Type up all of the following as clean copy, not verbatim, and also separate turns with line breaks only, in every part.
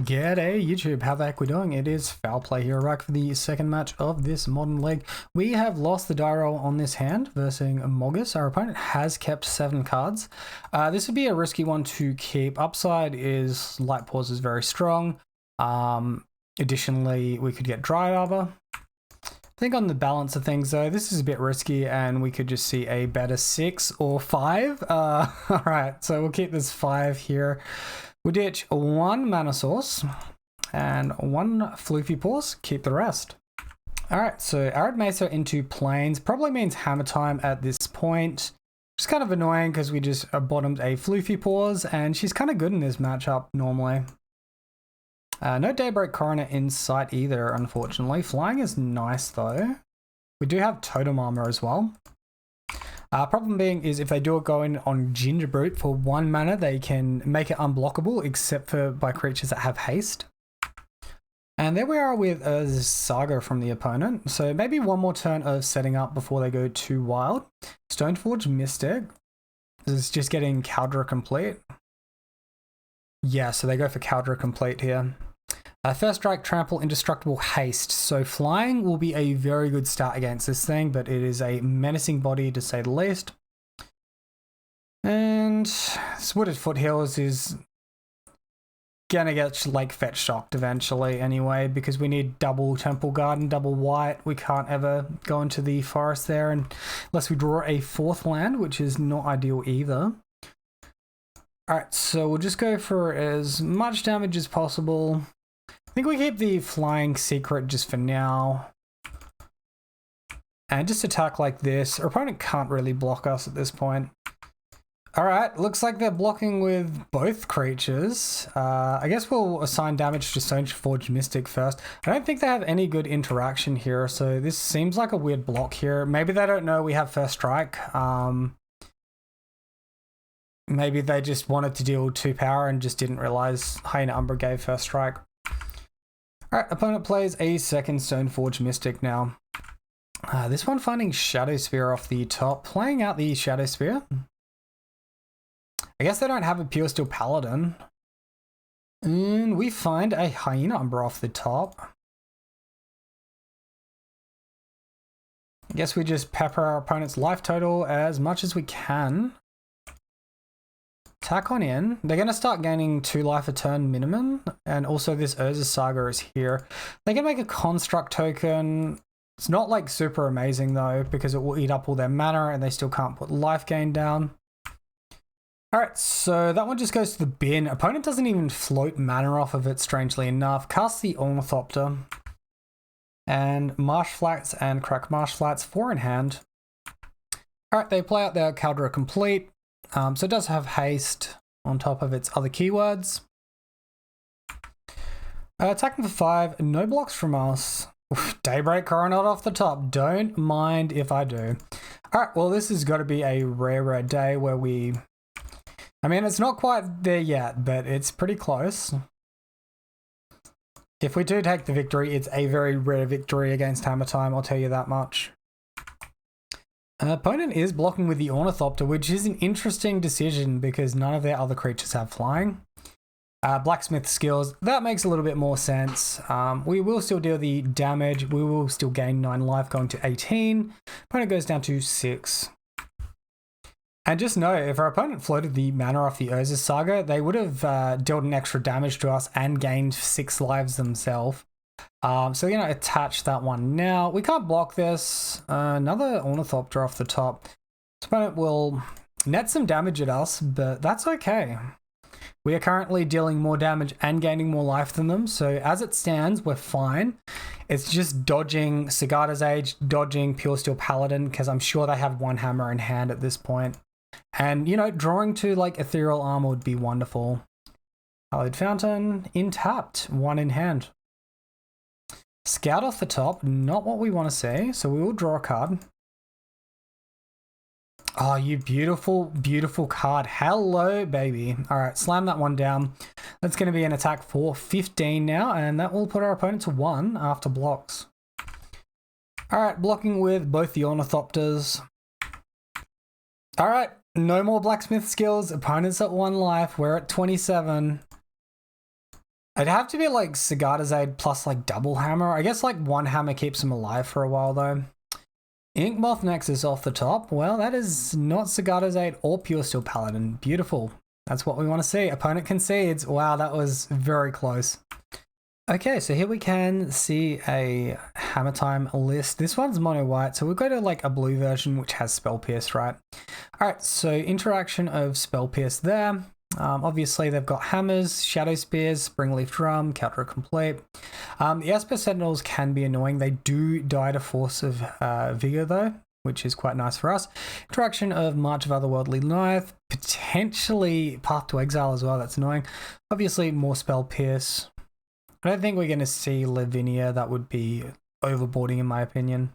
G'day YouTube, how the heck we doing? It is Foul Play here, back for the second match of this modern league. We have lost the die roll on this hand versus Bogles. Our opponent has kept 7 cards. This would be a risky one to keep. Upside is Light Pause is very strong. Additionally, we could get Dry Arbor. I think on the balance of things though, this is a bit risky and we could just see a better 6 or 5. Alright, so we'll keep this 5 here. We'll ditch 1 mana source and 1 floofy pause, keep the rest. Alright, so Arid Mesa into Plains probably means Hammertime at this point. It's kind of annoying because we just bottomed a floofy pause and she's kind of good in this matchup normally. No Daybreak Coroner in sight either, unfortunately. Flying is nice though. We do have Totem Armor as well. Problem being is if they do go in on Ginger Brute for 1 mana, they can make it unblockable except for by creatures that have haste. And there we are with a Saga from the opponent. So maybe one more turn of setting up before they go too wild. Stoneforge Mystic. This is just getting Caldra complete. Yeah, so they go for Caldra complete here. First strike, trample, indestructible, haste. So flying will be a very good start against this thing, but it is a menacing body to say the least. And Wooded Foothills is gonna get Lake Fetch shocked eventually anyway, because we need double Temple Garden, double white. We can't ever go into the forest there unless we draw a 4th land, which is not ideal either. Alright, so we'll just go for as much damage as possible. I think we keep the flying secret just for now. And just attack like this. Our opponent can't really block us at this point. Alright, looks like they're blocking with both creatures. I guess we'll assign damage to Stoneforge Mystic first. I don't think they have any good interaction here, so this seems like a weird block here. Maybe they don't know we have first strike. Maybe they just wanted to deal 2 power and just didn't realize Hyena Umbra gave first strike. Alright, opponent plays a 2nd Stoneforge Mystic now. This one finding Shadow Spear off the top, playing out the Shadow Spear. I guess they don't have a Pure Steel Paladin. And we find a Hyena Umbra off the top. I guess we just pepper our opponent's life total as much as we can. Attack on in. They're going to start gaining 2 life a turn minimum, and also this Urza Saga is here. They can make a construct token. It's not like super amazing though, because it will eat up all their mana and they still can't put life gain down. Alright, so that one just goes to the bin. Opponent doesn't even float mana off of it, strangely enough. Cast the Ornithopter. And Marsh Flats and Crack Marsh Flats, 4 in hand. Alright, they play out their Caldra complete. So it does have haste on top of its other keywords. Attacking for 5, no blocks from us. Daybreak Coronet off the top, don't mind if I do. Alright, well this has got to be a rare day where we... I mean, it's not quite there yet, but it's pretty close. If we do take the victory, it's a very rare victory against Hammertime, I'll tell you that much. Opponent is blocking with the Ornithopter, which is an interesting decision because none of their other creatures have flying. Blacksmith skills, that makes a little bit more sense. We will still deal the damage. We will still gain 9 life going to 18. Opponent goes down to 6. And just know, if our opponent floated the mana off the Urza Saga, they would have dealt an extra damage to us and gained 6 lives themselves. So we're going to attach that one now. We can't block this. Another Ornithopter off the top. This opponent will net some damage at us, but that's okay. We are currently dealing more damage and gaining more life than them, so as it stands, we're fine. It's just dodging Sigarda's Age, dodging Pure Steel Paladin, because I'm sure they have 1 hammer in hand at this point. And, you know, drawing to, like, Ethereal Armor would be wonderful. Hallowed Fountain, intapped, 1 in hand. Scout off the top, not what we want to see, so we will draw a card. Oh, you beautiful, beautiful card. Hello, baby. All right, slam that one down. That's going to be an attack for 15 now, and that will put our opponent to 1 after blocks. All right, blocking with both the Ornithopters. All right, no more blacksmith skills. Opponent's at 1 life. We're at 27. It'd have to be like Sigarda's Aid plus like double hammer. I guess like one hammer keeps him alive for a while though. Inkmoth Nexus off the top. Well, that is not Sigarda's Aid or Pure Steel Paladin. Beautiful. That's what we want to see. Opponent concedes. Wow, that was very close. Okay, so here we can see a Hammertime list. This one's mono white, so we'll go to like a blue version which has Spell Pierce, right? All right, so interaction of Spell Pierce there. Obviously, they've got hammers, shadow spears, springleaf drum, counter complete. The Esper Sentinels can be annoying. They do die to Force of Vigor though, which is quite nice for us. Interaction of March of Otherworldly Knife, potentially Path to Exile as well. That's annoying. Obviously, more Spell Pierce. I don't think we're going to see Lavinia. That would be overboarding in my opinion.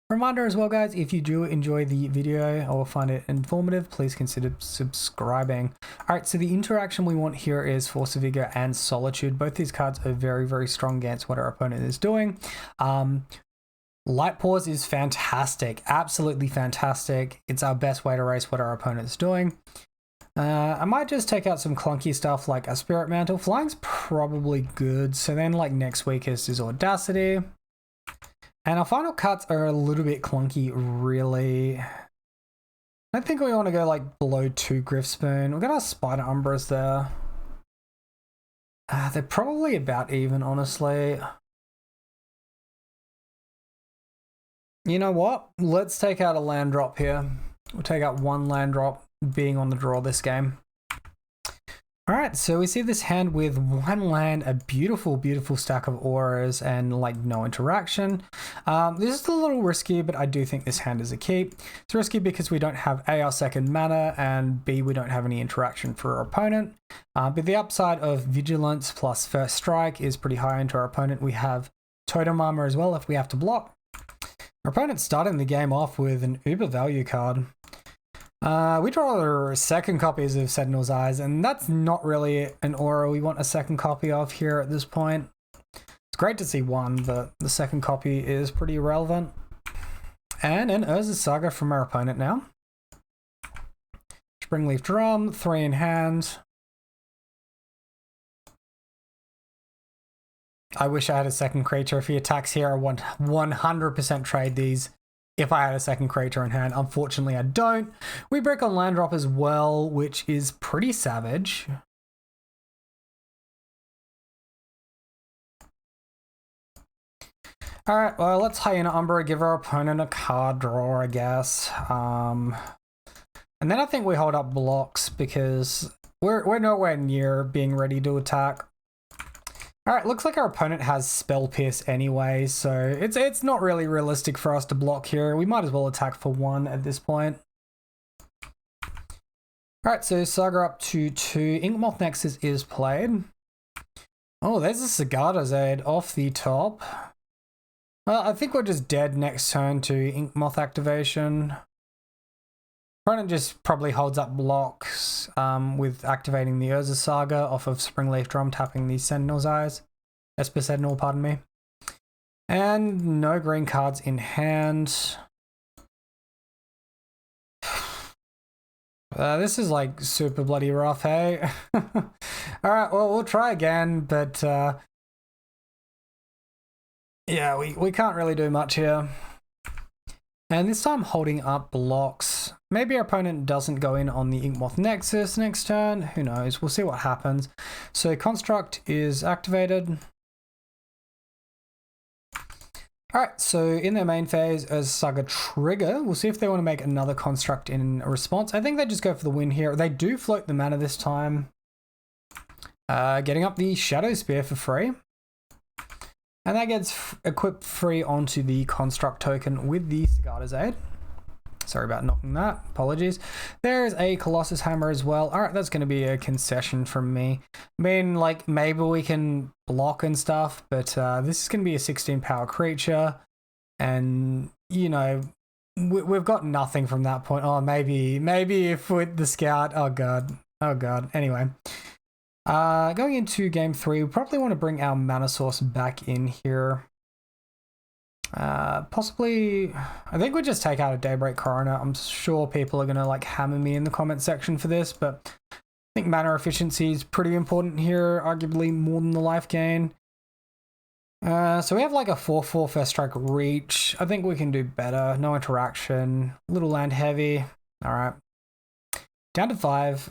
Reminder as well, guys, if you do enjoy the video or find it informative, please consider subscribing. All right, so the interaction we want here is Force of Vigor and Solitude. Both these cards are very, very strong against what our opponent is doing. Light Pause is fantastic, absolutely fantastic. It's our best way to race what our opponent's doing. I might just take out some clunky stuff like a Spirit Mantle. Flying's probably good. So then like next weakest is Audacity. And our final cuts are a little bit clunky, really. I don't think we want to go like below 2 Griffspoon. We've got our Spider Umbras there. They're probably about even, honestly. You know what? Let's take out a land drop here. We'll take out one land drop being on the draw this game. All right, so we see this hand with one land, a beautiful, beautiful stack of auras, and like no interaction. This is a little risky, but I do think this hand is a keep. It's risky because we don't have A, our second mana, and B, we don't have any interaction for our opponent. But the upside of Vigilance plus First Strike is pretty high into our opponent. We have Totem Armor as well if we have to block. Our opponent's starting the game off with an uber value card. We draw second copies of Sentinel's Eyes, and that's not really an aura we want a second copy of here at this point. It's great to see one, but the second copy is pretty irrelevant. And an Urza's Saga from our opponent now. Springleaf Drum, 3 in hand. I wish I had a second creature. If he attacks here, I want 100% trade these. If I had a second creature in hand. Unfortunately, I don't. We break on land drop as well, which is pretty savage. All right, well, let's Hyena Umbra, give our opponent a card draw, I guess. And then I think we hold up blocks because we're nowhere near being ready to attack. All right, looks like our opponent has Spell Pierce anyway, so it's not really realistic for us to block here. We might as well attack for 1 at this point. All right, so Saga up to 2. Inkmoth Nexus is played. Oh, there's a Sigarda's Aid off the top. Well, I think we're just dead next turn to Inkmoth activation. Opponent just probably holds up blocks with activating the Urza Saga off of Springleaf Drum, tapping the Sentinel's Eyes. Esper Sentinel, pardon me. And no green cards in hand. This is like super bloody rough, hey? Alright, well, we'll try again, but yeah, we can't really do much here. And this time holding up blocks. Maybe our opponent doesn't go in on the Inkmoth Nexus next turn. Who knows? We'll see what happens. So Construct is activated. Alright, so in their main phase as Saga trigger, we'll see if they want to make another Construct in response. I think they just go for the win here. They do float the mana this time. Getting up the Shadow Spear for free. And that gets equipped free onto the Construct token with the Sigarda's Aid. Sorry about knocking that. Apologies. There's a Colossus Hammer as well. All right, that's going to be a concession from me. I mean, like, maybe we can block and stuff, but this is going to be a 16 power creature. And, you know, we've got nothing from that point. Oh, maybe if with the Scout. Oh, God. Oh, God. Anyway. Going into game 3, we probably want to bring our mana source back in here. Possibly, I think we just take out a Daybreak Coroner. I'm sure people are going to like hammer me in the comment section for this, but think mana efficiency is pretty important here, arguably more than the life gain. So we have like a 4/4 first strike reach. I think we can do better. No interaction. Little land heavy. All right. Down to 5.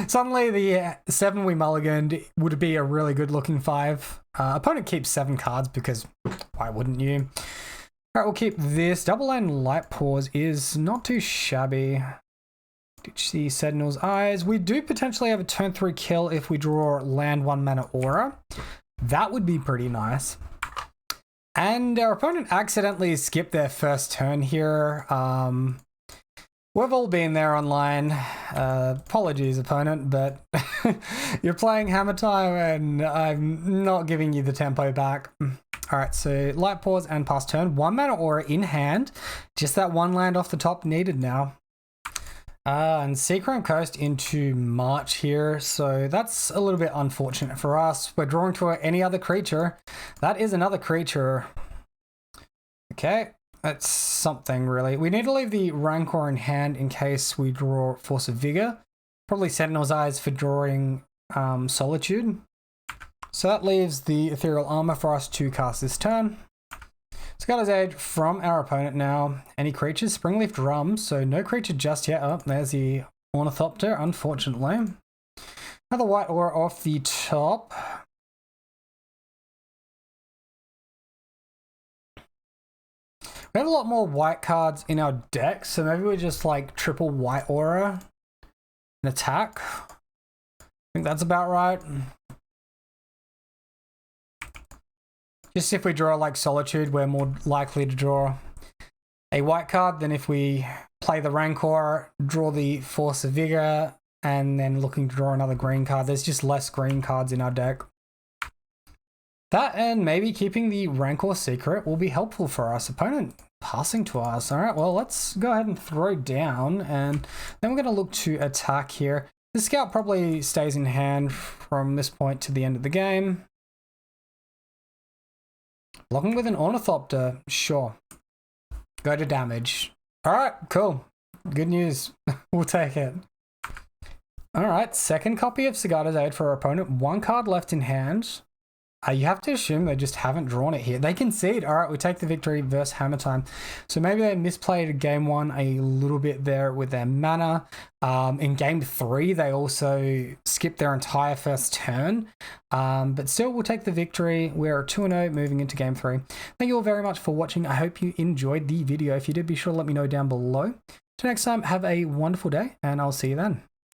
Suddenly the 7 we mulliganed would be a really good looking 5. Opponent keeps 7 cards because why wouldn't you? All right, we'll keep this. Double land light pause is not too shabby. Ditch the Sentinel's Eyes. We do potentially have a turn 3 kill if we draw land 1 mana aura. That would be pretty nice. And our opponent accidentally skipped their first turn here. We've all been there online. Apologies, opponent, but you're playing Hammertime and I'm not giving you the tempo back. All right, so light pause and pass turn. 1 mana aura in hand. Just that 1 land off the top needed now. And Seachrome Coast into March here, so that's a little bit unfortunate for us. We're drawing to any other creature. That is another creature. Okay, that's something really. We need to leave the Rancor in hand in case we draw Force of Vigor. Probably Sentinel's Eyes for drawing Solitude. So that leaves the Ethereal Armor for us to cast this turn. Scatter's Age from our opponent now. Any creatures? Springleaf Drum, so no creature just yet. Oh, there's the Ornithopter, unfortunately. Another white aura off the top. We have a lot more white cards in our deck, so maybe we just like triple white aura and attack. I think that's about right. Just if we draw like Solitude, we're more likely to draw a white card than if we play the Rancor, draw the Force of Vigor, and then looking to draw another green card. There's just less green cards in our deck. That and maybe keeping the Rancor secret will be helpful for us. Opponent passing to us. All right, well, let's go ahead and throw down, and then we're going to look to attack here. The Scout probably stays in hand from this point to the end of the game. Locking with an Ornithopter, sure. Go to damage. All right, cool. Good news. We'll take it. All right, second copy of Sagada's Aid for our opponent. 1 card left in hand. You have to assume they just haven't drawn it here. They concede. All right, we take the victory versus Hammertime. So maybe they misplayed game 1 a little bit there with their mana. In game 3, they also skipped their entire first turn. But still, we'll take the victory. We're 2-0 moving into game 3. Thank you all very much for watching. I hope you enjoyed the video. If you did, be sure to let me know down below. Till next time, have a wonderful day, and I'll see you then.